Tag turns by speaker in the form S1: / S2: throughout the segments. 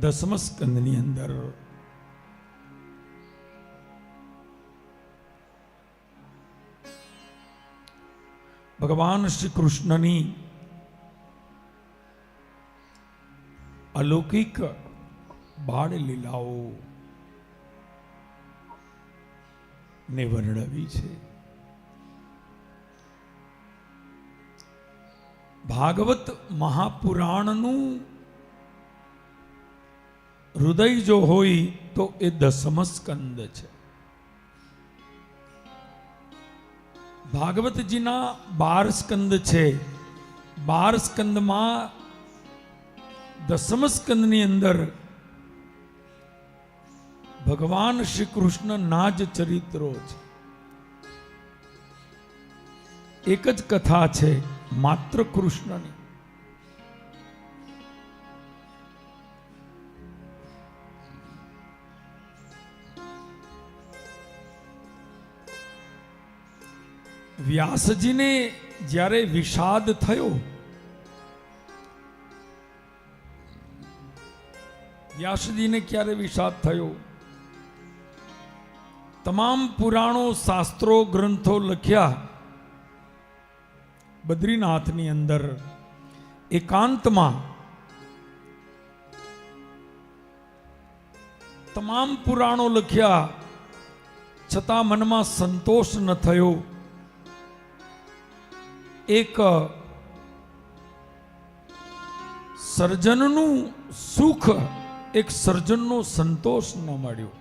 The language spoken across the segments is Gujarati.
S1: દસમ સ્કંદની અંદર ભગવાન શ્રી કૃષ્ણની અલૌકિક બાળ લીલાઓ ને વર્ણવી છે. ભાગવત મહાપુરાણનું હૃદય જો હોય તો એ દસમ સ્કંદ છે. ભાગવતજીના 12 સ્કંદ છે. 12 સ્કંદમાં દસમ સ્કંદની અંદર ભગવાન શ્રી કૃષ્ણના જ ચરિત્રો છે. એક જ કથા છે માત્ર કૃષ્ણની. વ્યાસજીને જ્યારે વિષાદ થયો, વ્યાસજીને ક્યારે વિષાદ થયો? તમામ પુરાણો, શાસ્ત્રો, ગ્રંથો લખ્યા બદ્રીનાથની અંદર એકાંતમાં. તમામ પુરાણો લખ્યા છતાં મનમાં સંતોષ ન થયો. એક સર્જનનું સુખ, એક સર્જનનો સંતોષ ન મળ્યો.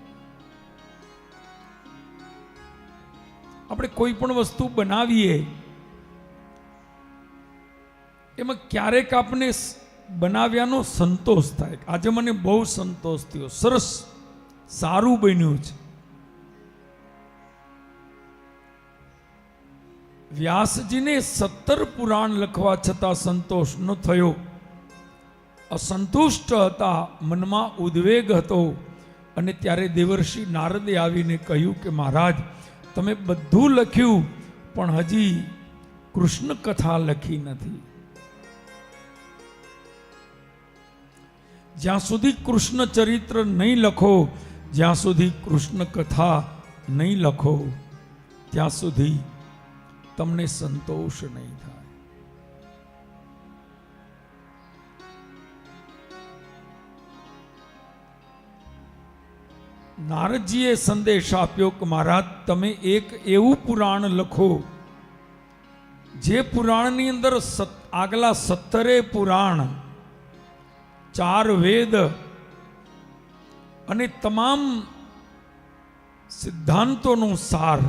S1: આપણે કોઈ પણ વસ્તુ બનાવીએ એમાં ક્યારેક આપણે બનાવ્યાનો સંતોષ થાય. આજે મને બહુ સંતોષ થયો, સરસ, સારું બન્યું છે. વ્યાસજીને 17 પુરાણ લખવા છતાં સંતોષ ન થયો. અસંતુષ્ટ હતા, મનમાં ઉદ્વેગ હતો. અને ત્યારે દેવર્ષિ નારદે આવીને કહ્યું કે મહારાજ, તમે બધું લખ્યું પણ હજી કૃષ્ણ કથા લખી નથી. જ્યાં સુધી કૃષ્ણ ચરિત્ર નહીં લખો, જ્યાં સુધી કૃષ્ણ કથા નહીં લખો, ત્યાં સુધી તમને સંતોષ નહીં થાય. નારદજીએ સંદેશ આપ્યો કે મહારાજ, તમે એક એવું પુરાણ લખો જે પુરાણની અંદર આગલા 17 પુરાણ, 4 વેદ અને તમામ સિદ્ધાંતોનો સાર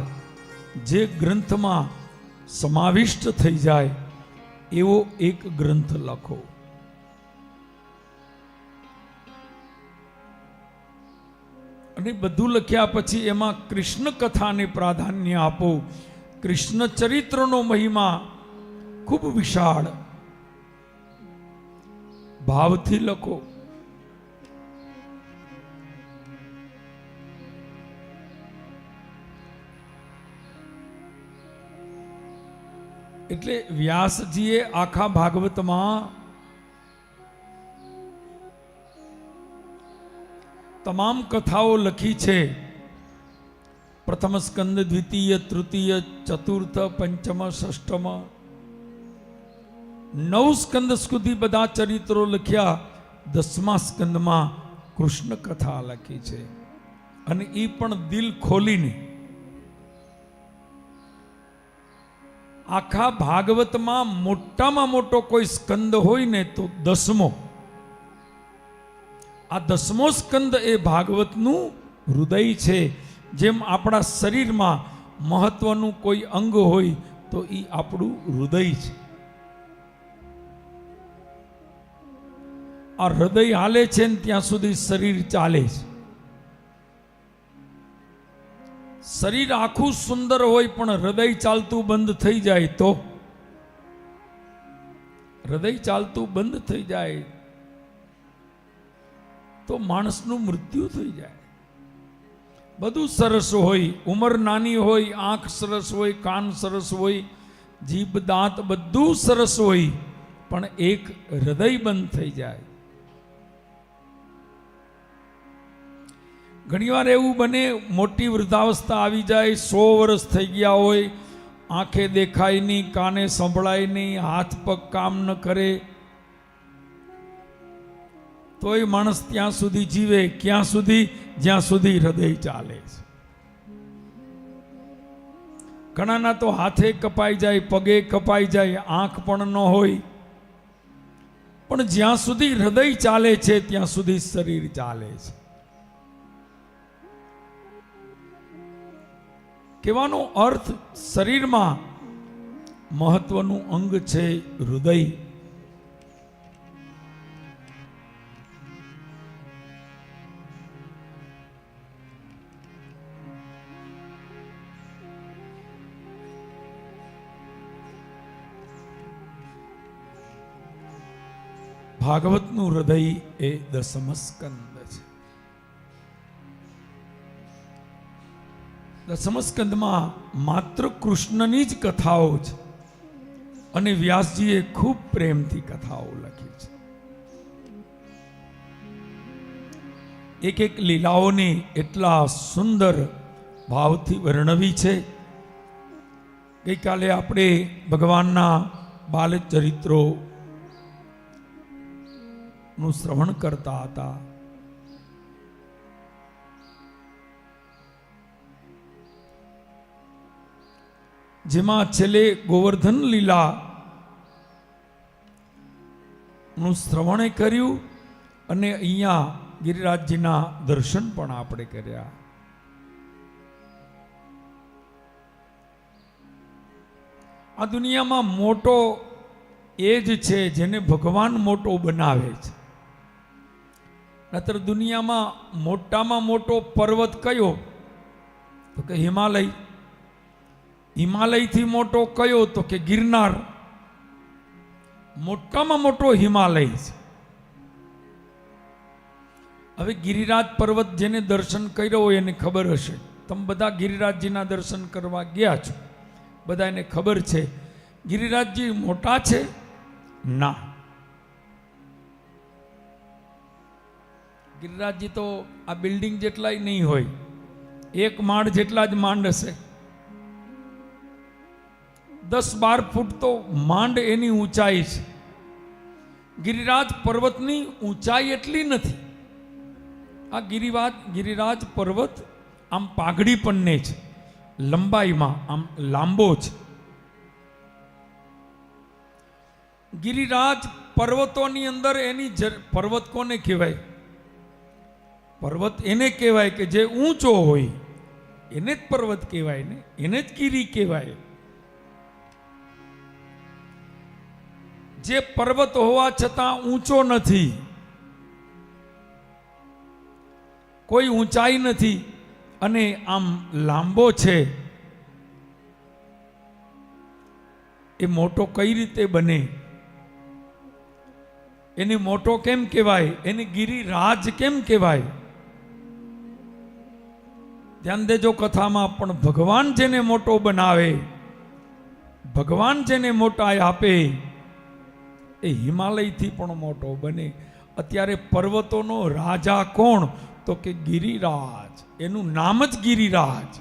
S1: જે ગ્રંથમાં સમાવિષ્ટ થઈ જાય એવો એક ગ્રંથ લખો. અને બધું લખ્યા પછી એમાં કૃષ્ણ કથાને પ્રાધાન્ય આપો. કૃષ્ણ ચરિત્રનો મહિમા ખૂબ વિશાળ, ભાવથી લખો. એટલે વ્યાસજીએ આખા ભાગવતમાં તમામ કથાઓ લખી છે. પ્રથમ સ્કંદ, દ્વિતીય, તૃતીય, ચતુર્થ, પંચમ, ષષ્ઠમ, 9 સ્કંદ સુધી બધા ચરિત્રો લખ્યા. 10મા સ્કંદમાં કૃષ્ણ કથા લખી છે. અને એ પણ દિલ ખોલીને. આખા ભાગવતમાં મોટામાં મોટો કોઈ સ્કંદ હોય ને તો 10મો. આ 10મો સ્કંદ એ ભાગવતનું હૃદય છે. જેમ આપણા શરીરમાં મહત્વનું કોઈ અંગ હોય તો એ આપણું હૃદય છે. આ હૃદય હાલે છે ને ત્યાં સુધી શરીર ચાલે છે. શરીર આખું સુંદર હોય પણ હૃદય ચાલતું બંધ થઈ જાય તો, હૃદય ચાલતું બંધ થઈ જાય તો માણસનું મૃત્યુ થઈ જાય. બધું સરસ હોય, ઉંમર નાની હોય, આંખ સરસ હોય, કાન સરસ હોય, જીભ દાંત બધું સરસ હોય, પણ એક હૃદય બંધ થઈ જાય ઘણીવાર એવું બને, મોટી વૃદ્ધાવસ્થા આવી જાય, 100 વર્ષ થઈ ગયા હોય, આંખે દેખાય નહીં, કાને સંભળાય નહીં, હાથ પગ કામ ન કરે, તોય માણસ ત્યાં સુધી જીવે. ક્યાં સુધી? જ્યાં સુધી હૃદય ચાલે છે. ઘણાના તો હાથે કપાઈ જાય, પગે કપાઈ જાય, આંખ પણ ન હોય, પણ જ્યાં સુધી હૃદય ચાલે છે ત્યાં સુધી શરીર ચાલે છે. કહેવાનો અર્થ, શરીરમાં મહત્વનું અંગ છે હૃદય. ભાગવતનું હૃદય એ 10મ સ્કંદ છે. 10મ સ્કંદમાં માત્ર કૃષ્ણની જ કથાઓ છે અને વ્યાસજીએ ખૂબ પ્રેમથી કથાઓ લખી છે. એક એક લીલાઓને એટલા સુંદર ભાવથી વર્ણવી છે. ગઈકાલે આપણે ભગવાનના બાલચરિત્રો નું શ્રવણ કરતા હતા. જેમાં છેલ્લે ગોવર્ધન લીલા નું શ્રવણ કર્યું અને અહીંયા ગિરિરાજજીના દર્શન પણ આપણે કર્યા. આ દુનિયામાં મોટો એ જ છે જેને ભગવાન મોટો બનાવે છે. નતર દુનિયામાં મોટામાં મોટો પર્વત કયો? તો કે હિમાલય. હિમાલયથી મોટો કયો? તો કે ગિરનાર. મોટામાં મોટો હિમાલય છે. હવે ગિરિરાજ પર્વત જેને દર્શન કર્યો હોય એને ખબર હશે. તમે બધા ગિરિરાજજીના દર્શન કરવા ગયા છો, બધા એને ખબર છે. ગિરિરાજજી મોટા છે? ના. ગિરિરાજજી તો આ બિલ્ડિંગ જેટલાય નહીં હોય, એક માળ જેટલા જ માંડ હશે. 10-12 ફૂટ તો માંડ એની ઊંચાઈ છે. ગિરિરાજ પર્વતની ઊંચાઈ એટલી નથી. આ ગિરિરાજ પર્વત આમ પાઘડી પણ છે, લંબાઈમાં આમ લાંબો છે. ગિરિરાજ પર્વતોની અંદર એની પર્વત કોને કહેવાય? પર્વત એને કહેવાય કે જે ઊંચો હોય, એને જ પર્વત કહેવાય ને, એને જ ગિરી કહેવાય. જે પર્વત હોવા છતાં ઊંચો નથી, કોઈ ઊંચાઈ નથી અને આમ લાંબો છે, એ મોટો કઈ રીતે બને? એને મોટો કેમ કહેવાય? એને ગિરિરાજ કેમ કહેવાય? ધ્યાન દેજો કથામાં. પણ ભગવાન જેને મોટો બનાવે, ભગવાન જેને મોટાઈ આપે, એ હિમાલયથી પણ મોટો બને. અત્યારે પર્વતોનો રાજા કોણ? તો કે ગિરિરાજ. એનું નામ જ ગિરિરાજ,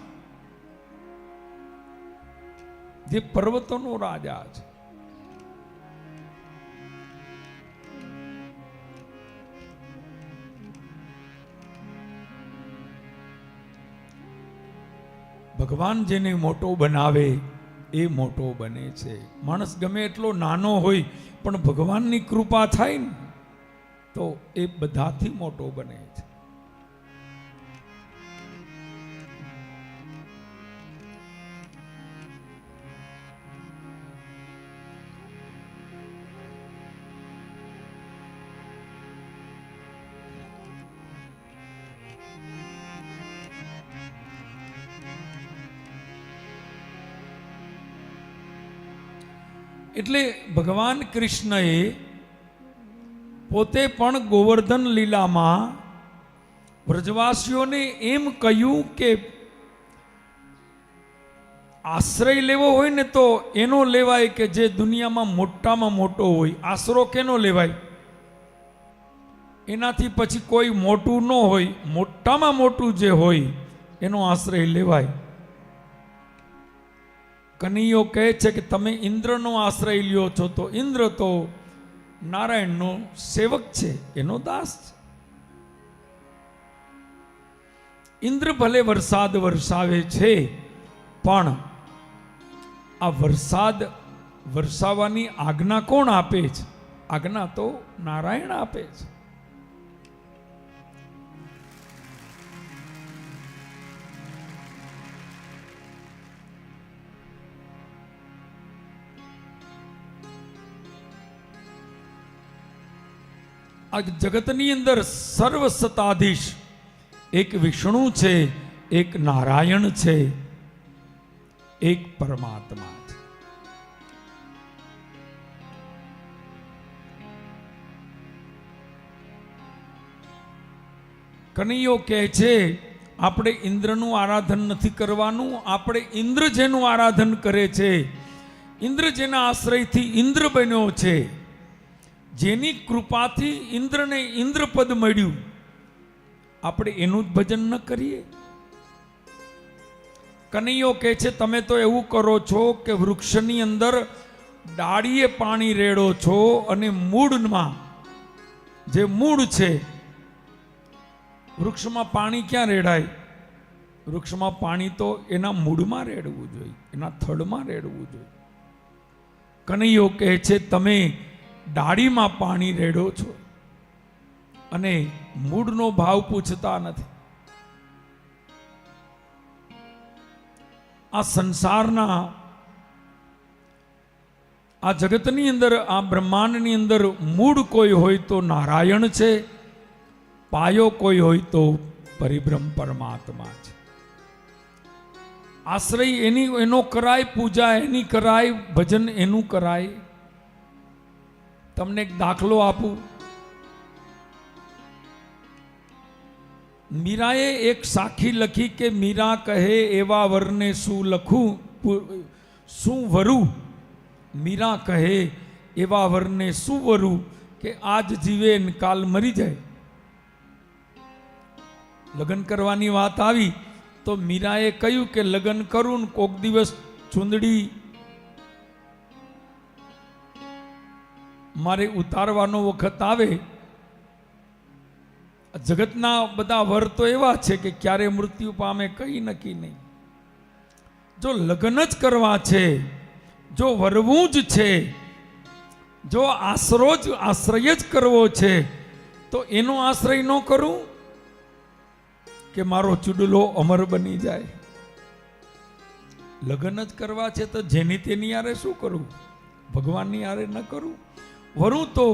S1: જે પર્વતોનો રાજા છે. ભગવાન જેને મોટો બનાવે એ મોટો બને છે. માણસ ગમે એટલો નાનો હોય પણ ભગવાનની કૃપા થાય ને તો એ બધાથી મોટો બને છે. એટલે ભગવાન કૃષ્ણએ પોતે પણ ગોવર્ધન લીલામાં વ્રજવાસીઓને એમ કહ્યું કે આશ્રય લેવો હોય ને તો એનો લેવાય કે જે દુનિયામાં મોટામાં મોટો હોય. આશરો કેનો લેવાય? એનાથી પછી કોઈ મોટું ન હોય, મોટામાં મોટું જે હોય એનો આશ્રય લેવાય. કનૈયો કહે છે કે તમે ઇન્દ્રનો આશ્રય લ્યો છો, તો ઇન્દ્ર તો નારાયણનો સેવક છે, એનો દાસ છે. ઇન્દ્ર ભલે વરસાદ વરસાવે છે, પણ આ વરસાદ વરસાવવાની આજ્ઞા કોણ આપે છે? આજ્ઞા તો નારાયણ આપે છે. આ જગતની અંદર સર્વસત્તાધીશ એક વિષ્ણુ છે, એક નારાયણ છે, એક પરમાત્મા છે. કનૈયો કહે છે આપણે ઇન્દ્રનું આરાધન નથી કરવાનું, આપણે ઇન્દ્ર જેનું આરાધન કરે છે, ઇન્દ્ર જેના આશ્રયથી ઇન્દ્ર બન્યો છે, જેની કૃપાથી ઇન્દ્રને ઇન્દ્રપદ મળ્યું, આપણે એનું જ ભજન ન કરીએ? કનૈયો કહે છે તમે તો એવું કરો છો કે વૃક્ષની અંદર ડાળીએ પાણી રેડો છો અને મૂળમાં જે મૂળ છે, વૃક્ષમાં પાણી ક્યાં રેડાય? વૃક્ષમાં પાણી તો એના મૂળમાં રેડવું જોઈએ, એના થડમાં રેડવું જોઈએ. કનૈયો કહે છે તમે ડાળીમાં પાણી રેડો છો અને મૂળનો ભાવ પૂછતા નથી. આ સંસારના, આ જગતની અંદર, આ બ્રહ્માંડની અંદર મૂળ કોઈ હોય તો નારાયણ છે, પાયો કોઈ હોય તો પરિબ્રહ્મ પરમાત્મા છે. આશ્રય એનો કરાય, પૂજા એની કરાય, ભજન એનું કરાય. તમને એક દાખલો આપું. મીરાએ એક સાખી લખી કે મીરા કહે એવા વરને શું લખું, શું વરું. મીરા કહે એવા વરને શું વરું કે આજ જીવે ને કાલ મરી જાય. લગ્ન કરવાની વાત આવી તો મીરાએ કહ્યું કે લગ્ન કરું ને કોક દિવસ ચૂંદડી મારે ઉતારવાનો વખત આવે. જગતના બધા વર તો એવા છે કે ક્યારે મૃત્યુ પામે કઈ નક્કી નહીં. જો લગ્ન જ કરવા છે, જો વરવું જ છે, જો આશ્રય જ કરવો છે, તો એનો આશ્રય ન કરું કે મારો ચૂડલો અમર બની જાય. લગ્ન જ કરવા છે તો જેની તેની યારે શું કરું? ભગવાનની યારે ન કરું. વરું તો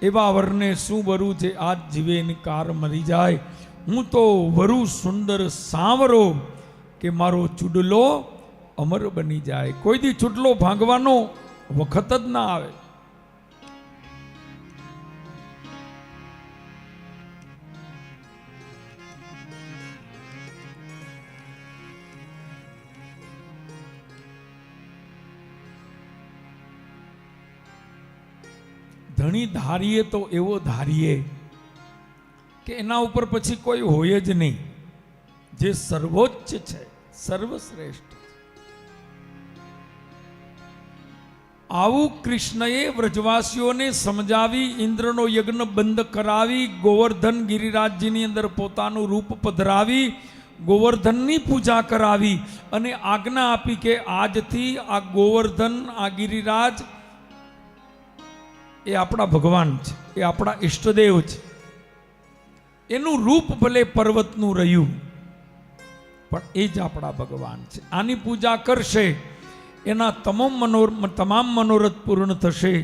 S1: એવા વરને શું વરું છે આજ જીવે ને કાર મરી જાય. હું તો વરું સુંદર સાંવરો કે મારો ચૂડલો અમર બની જાય. કોઈ દી ચૂડલો ભાંગવાનો વખત જ ના આવે. ધણી ધારીએ તો એવો ધારીએ કે એના ઉપર પછી કોઈ હોય જ નહીં, જે સર્વોચ્ચ છે, સર્વશ્રેષ્ઠ. આવું કૃષ્ણએ વ્રજવાસીઓને સમજાવી, ઇન્દ્રનો યજ્ઞ બંધ કરાવી, ગોવર્ધન ગિરિરાજજીની અંદર પોતાનું રૂપ પધરાવી, ગોવર્ધનની પૂજા કરાવી અને આજ્ઞા આપી કે આજથી આ ગોવર્ધન, આ ગિરિરાજ એ આપણા ભગવાન છે, એ આપણા ઈષ્ટદેવ છે. એનું રૂપ ભલે પર્વતનું રહ્યું પણ એ જ આપણા ભગવાન છે. આની પૂજા કરશે એના તમામ મનોરથ પૂર્ણ થશે.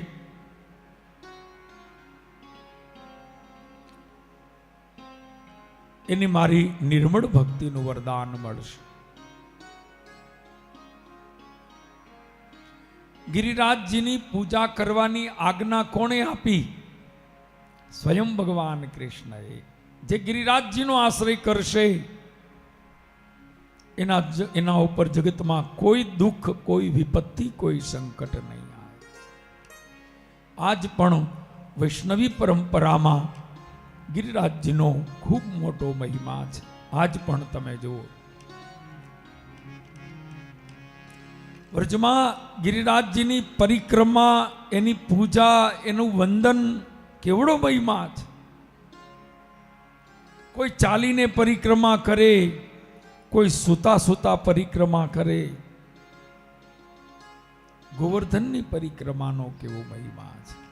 S1: એની મારી નિર્મળ ભક્તિનું વરદાન મળશે. ગિરિરાજજીની પૂજા કરવાની આજ્ઞા કોણે આપી? સ્વયં ભગવાન કૃષ્ણએ. જે ગિરિરાજજીનો આશ્રય કરશે એના ઉપર જગતમાં કોઈ દુઃખ, કોઈ વિપત્તિ, કોઈ સંકટ નહીં આવે. આજ પણ વૈષ્ણવી પરંપરામાં ગિરિરાજજીનો ખૂબ મોટો મહિમા છે. આજ પણ તમે જુઓ, વ્રજમાં ગિરિરાજજીની પરિક્રમા, એની પૂજા, એનું વંદન કેવડો મહિમા છે. કોઈ ચાલીને પરિક્રમા કરે, કોઈ સૂતા સૂતા પરિક્રમા કરે. ગોવર્ધનની પરિક્રમાનો કેવો મહિમા છે.